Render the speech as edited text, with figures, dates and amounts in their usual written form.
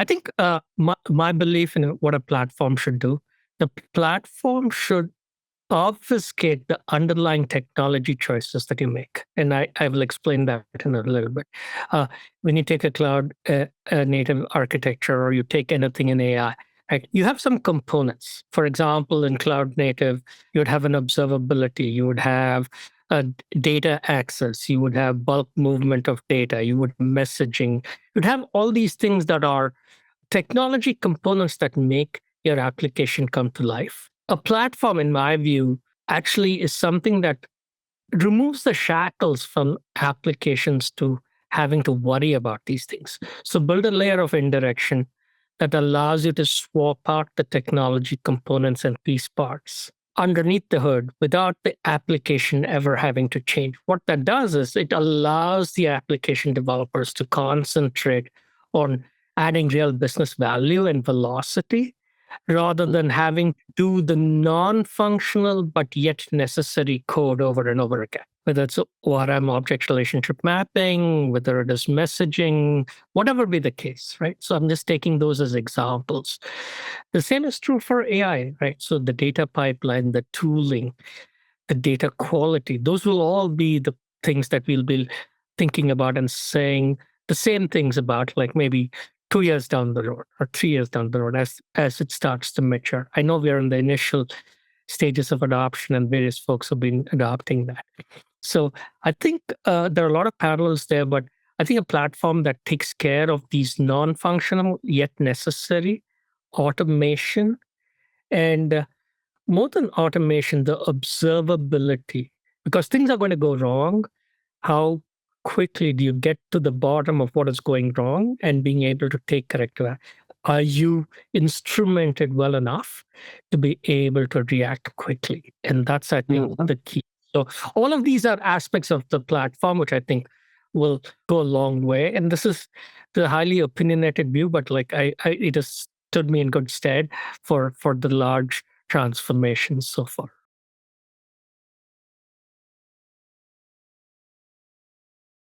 I think my belief in what a platform should do, the platform should obfuscate the underlying technology choices that you make. And I will explain that in a little bit. Uh, when you take a cloud native architecture or you take anything in AI, right, you have some components. For example, in cloud native, you would have an observability, you would have a data access, you would have bulk movement of data, you would messaging, you'd have all these things that are technology components that make your application come to life. A platform, in my view, actually is something that removes the shackles from applications to having to worry about these things. So build a layer of indirection that allows you to swap out the technology components and piece parts underneath the hood without the application ever having to change. What that does is it allows the application developers to concentrate on adding real business value and velocity rather than having to do the non-functional but yet necessary code over and over again. Whether it's ORM, object relationship mapping, whether it is messaging, whatever be the case, right? So I'm just taking those as examples. The same is true for AI, right? So the data pipeline, the tooling, the data quality, those will all be the things that we'll be thinking about and saying the same things about, like maybe 2 years down the road or 3 years down the road as it starts to mature. I know we're in the initial stages of adoption and various folks have been adopting that. So I think there are a lot of parallels there, but I think a platform that takes care of these non-functional yet necessary automation and more than automation, the observability, because things are going to go wrong. How quickly do you get to the bottom of what is going wrong and being able to take corrective action? Are you instrumented well enough to be able to react quickly? And that's, I think, the key. So all of these are aspects of the platform, which I think will go a long way. And this is the highly opinionated view, but like it has stood me in good stead for the large transformations so far.